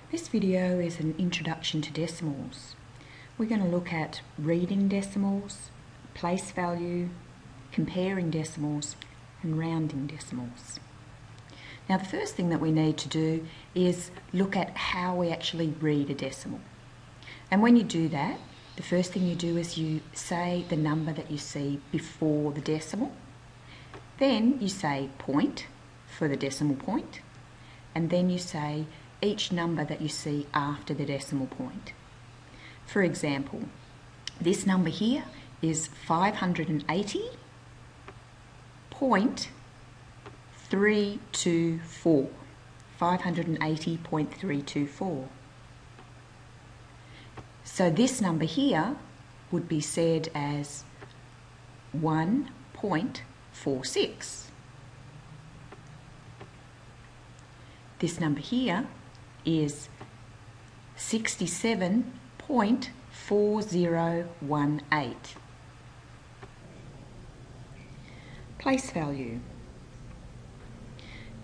This video is an introduction to decimals. We're going to look at reading decimals, place value, comparing decimals, and rounding decimals. Now the first thing that we need to do is look at how we actually read a decimal. And when you do that, the first thing you do is you say the number that you see before the decimal. Then you say point for the decimal point, and then you say each number that you see after the decimal point. For example, this number here is 580.324. 580.324. So this number here would be said as 1.46. This number here is 67.4018. Place value.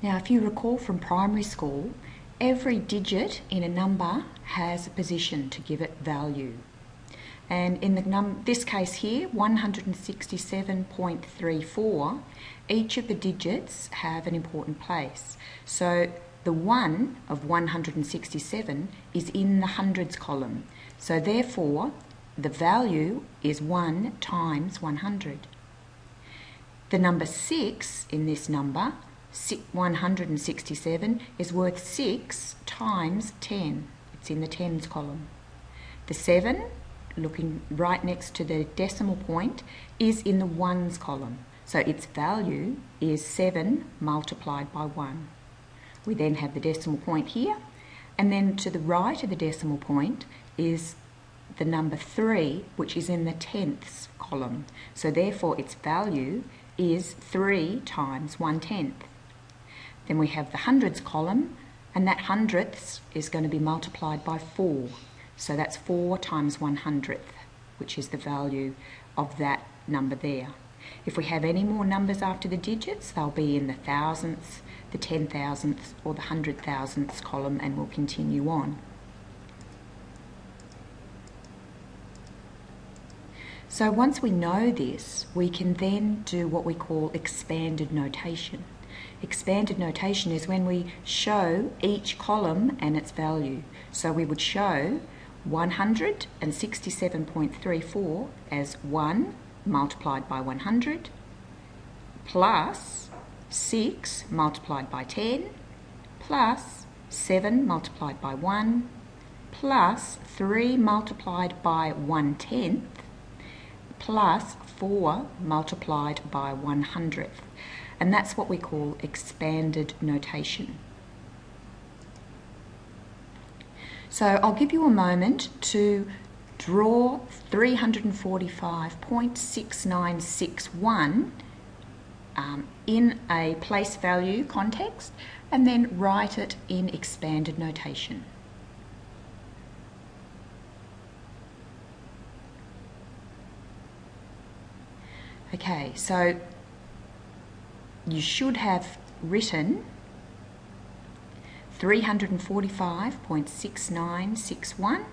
Now, if you recall from primary school, every digit in a number has a position to give it value. And in this case here, 167.34, each of the digits have an important place. So the 1 of 167 is in the hundreds column. So therefore, the value is 1 times 100. The number 6 in this number, 167, is worth 6 times 10. It's in the tens column. The 7, looking right next to the decimal point, is in the ones column. So its value is 7 multiplied by 1. We then have the decimal point here, and then to the right of the decimal point is the number 3, which is in the tenths column. So therefore its value is 3 times 1/10. Then we have the hundreds column, and that hundredths is going to be multiplied by 4. So that's 4 times 100th, which is the value of that number there. If we have any more numbers after the digits, they'll be in the thousandths, the 10,000ths, or the 100,000ths column, and we'll continue on. So once we know this, we can then do what we call expanded notation. Expanded notation is when we show each column and its value. So we would show 167.34 as 1 multiplied by 100 plus 6 multiplied by 10 plus 7 multiplied by 1 plus 3 multiplied by 1/10 plus 4 multiplied by 100th. And that's what we call expanded notation. So I'll give you a moment to draw 345.6961 in a place value context, and then write it in expanded notation. Okay, so you should have written 345.6961,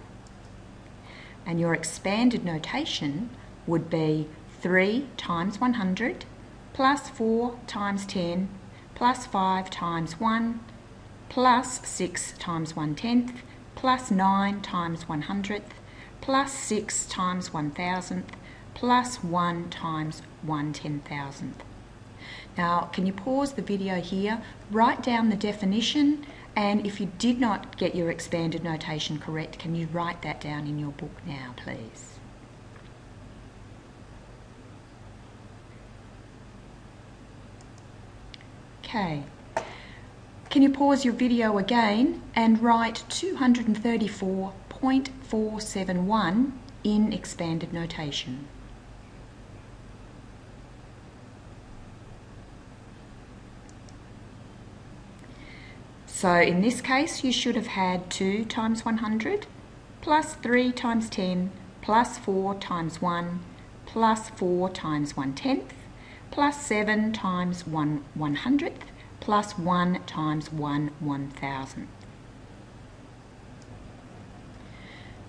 and your expanded notation would be 3 times 100 plus 4 times 10 plus 5 times 1 plus 6 times 1/10 plus 9 times 100th plus 6 times 1,000th plus 1 times 1/10,000th. Now, can you pause the video here, write down the definition, and if you did not get your expanded notation correct, can you write that down in your book now, please? Okay. Can you pause your video again and write 234.471 in expanded notation? So in this case, you should have had 2 times 100 plus 3 times 10 plus 4 times 1 plus 4 times 1/10 plus 7 times 1/100th plus 1 times 1/1000.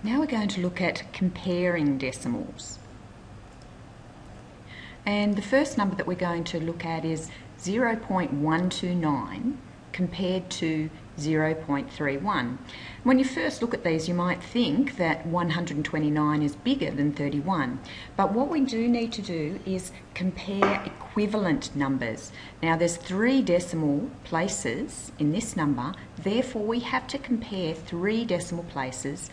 Now we're going to look at comparing decimals. And the first number that we're going to look at is 0.129 compared to 0.31. When you first look at these, you might think that 129 is bigger than 31, but what we do need to do is compare equivalent numbers. Now there's 3 decimal places in this number, therefore we have to compare 3 decimal places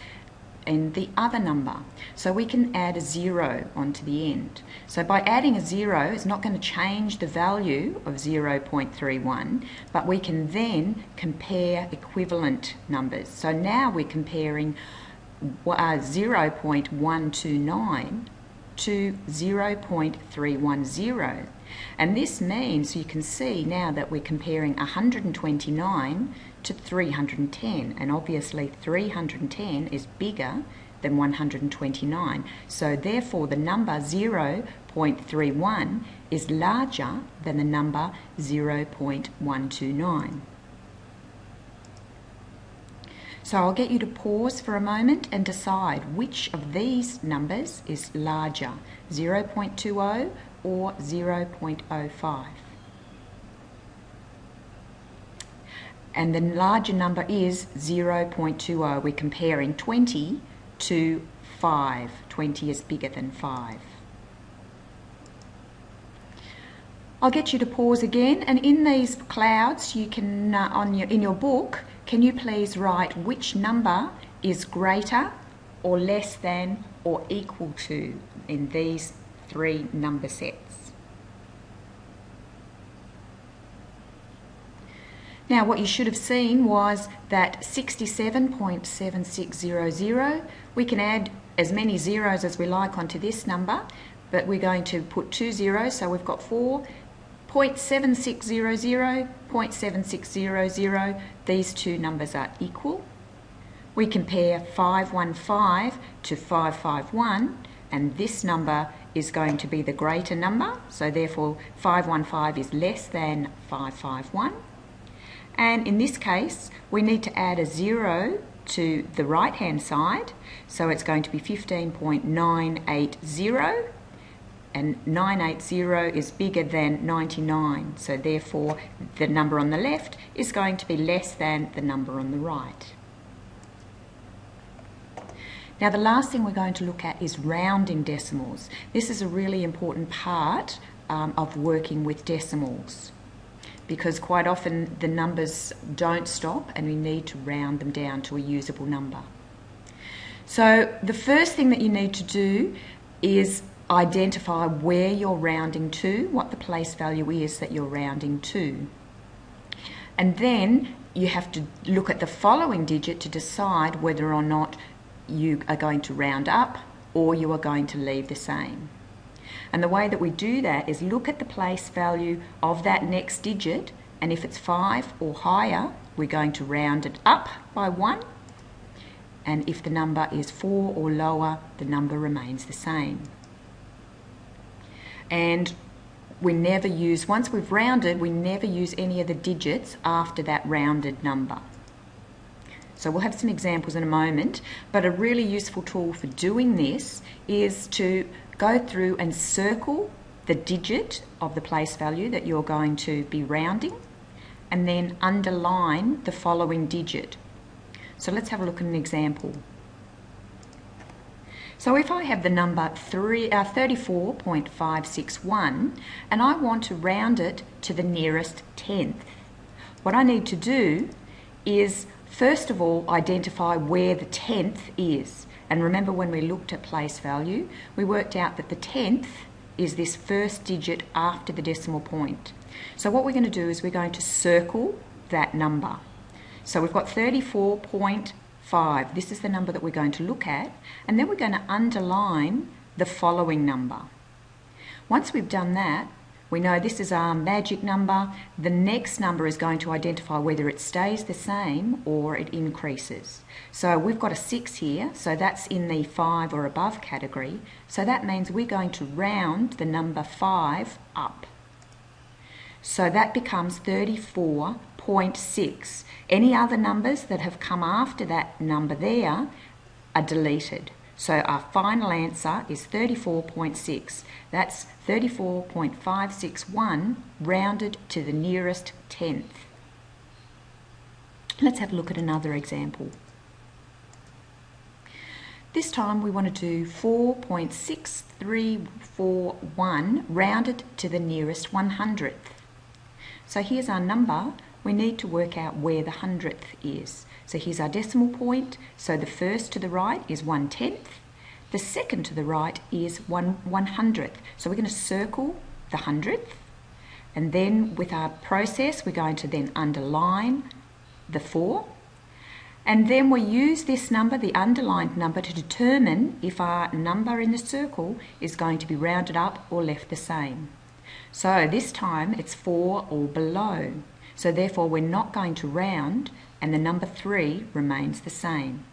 in the other number. So we can add a 0 onto the end. So by adding a 0, it's not going to change the value of 0.31, but we can then compare equivalent numbers. So now we're comparing 0.129 to 0.310. And this means you can see now that we're comparing 129 to 310, and obviously 310 is bigger than 129, so therefore the number 0.31 is larger than the number 0.129. So I'll get you to pause for a moment and decide which of these numbers is larger, 0.20 or 0.05. And the larger number is 0.20. We're comparing 20 to 5. 20 is bigger than 5. I'll get you to pause again, and in these clouds you can, in your book, can you please write which number is greater or less than or equal to in these 3 number sets. Now what you should have seen was that 67.7600, we can add as many zeros as we like onto this number, but we're going to put 2 zeros, so we've got 4.7600, 0.7600, these 2 numbers are equal. We compare 515 to 551, and this number is going to be the greater number, so therefore 515 is less than 551. And in this case, we need to add a 0 to the right-hand side, so it's going to be 15.980, and 980 is bigger than 99, so therefore the number on the left is going to be less than the number on the right. Now the last thing we're going to look at is rounding decimals. This is a really important part of working with decimals, because quite often the numbers don't stop and we need to round them down to a usable number. So the first thing that you need to do is identify where you're rounding to, what the place value is that you're rounding to. And then you have to look at the following digit to decide whether or not you are going to round up or you are going to leave the same. And the way that we do that is look at the place value of that next digit, and if it's 5 or higher, we're going to round it up by 1. And if the number is 4 or lower, the number remains the same. And we never use, once we've rounded, we never use any of the digits after that rounded number. So we'll have some examples in a moment, but a really useful tool for doing this is to go through and circle the digit of the place value that you're going to be rounding, and then underline the following digit. So let's have a look at an example. So if I have the number 34.561 and I want to round it to the nearest tenth, what I need to do is first of all identify where the tenth is. And remember, when we looked at place value, we worked out that the tenth is this first digit after the decimal point. So what we're going to do is we're going to circle that number. So we've got 34.5. This is the number that we're going to look at, and then we're going to underline the following number. Once we've done that, we know this is our magic number. The next number is going to identify whether it stays the same or it increases. So we've got a 6 here, so that's in the 5 or above category. So that means we're going to round the number 5 up. So that becomes 34.6. Any other numbers that have come after that number there are deleted. So our final answer is 34.6. That's 34.561 rounded to the nearest tenth. Let's have a look at another example. This time we want to do 4.6341 rounded to the nearest 100th. So here's our number. We need to work out where the 100th is. So here's our decimal point. So the first to the right is 1/10. The second to the right is 1/100th. So we're going to circle the 100th. And then with our process, we're going to then underline the 4. And then we use this number, the underlined number, to determine if our number in the circle is going to be rounded up or left the same. So this time it's 4 or below. So therefore we're not going to round, and the number 3 remains the same.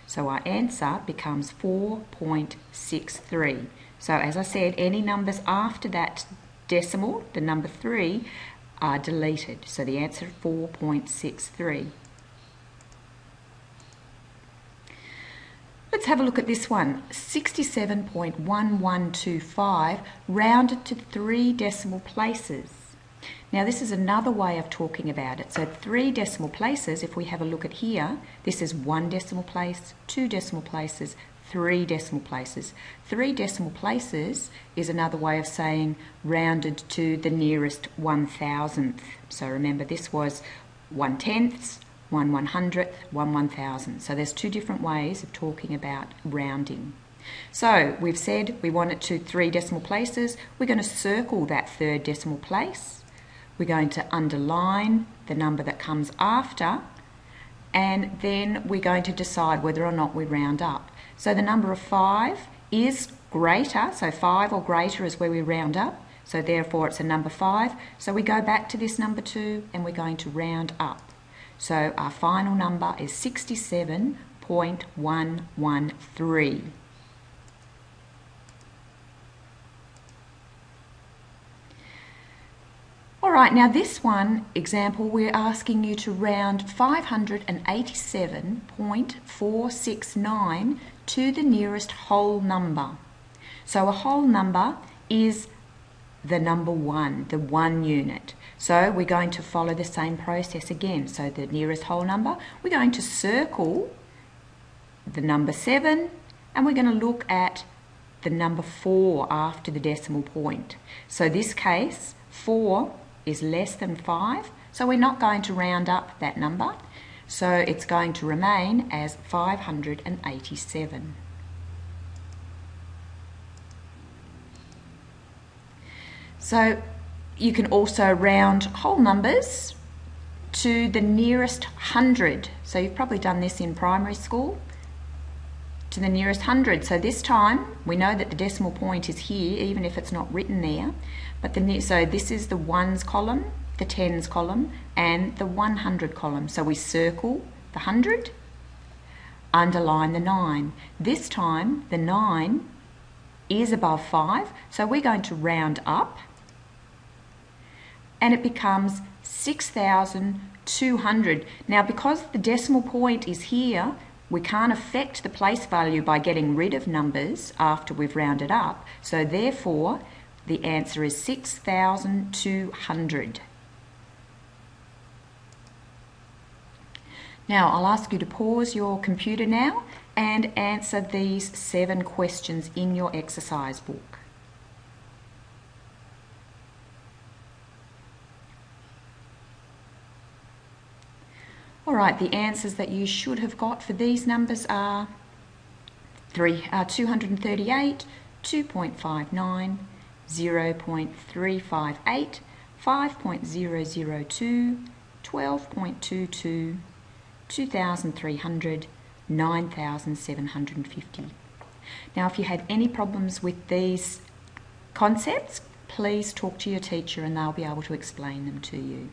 So our answer becomes 4.63. So as I said, any numbers after that decimal, the number 3, are deleted. So the answer is 4.63. Let's have a look at this one. 67.1125 rounded to 3 decimal places. Now this is another way of talking about it. So 3 decimal places, if we have a look at here, this is 1 decimal place, 2 decimal places, 3 decimal places. 3 decimal places is another way of saying rounded to the nearest 1,000th. So remember, this was 1/10, 1/100th, 1/1000. So there's 2 different ways of talking about rounding. So we've said we want it to 3 decimal places. We're going to circle that 3rd decimal place. We're going to underline the number that comes after, and then we're going to decide whether or not we round up. So the number of 5 is greater, so 5 or greater is where we round up. So therefore it's a number 5. So we go back to this number 2 and we're going to round up. So our final number is 67.113. Alright, now this one example, we're asking you to round 587.469 to the nearest whole number. So a whole number is the number 1, the 1 unit. So we're going to follow the same process again. So the nearest whole number, we're going to circle the number 7, and we're going to look at the number 4 after the decimal point. So this case, 4 is less than 5, so we're not going to round up that number. So it's going to remain as 587. So you can also round whole numbers to the nearest 100. So you've probably done this in primary school, to the nearest 100. So this time we know that the decimal point is here, even if it's not written there. But so this is the ones column, the tens column, and the 100 column. So we circle the 100, underline the 9. This time the 9 is above 5, so we're going to round up, and it becomes 6,200. Now because the decimal point is here, we can't affect the place value by getting rid of numbers after we've rounded up. So therefore, the answer is 6,200. Now, I'll ask you to pause your computer now and answer these 7 questions in your exercise book. All right, the answers that you should have got for these numbers are 238, 2.59, 0.358, 5.002, 12.22, 2,300, 9,750. Now, if you had any problems with these concepts, please talk to your teacher and they'll be able to explain them to you.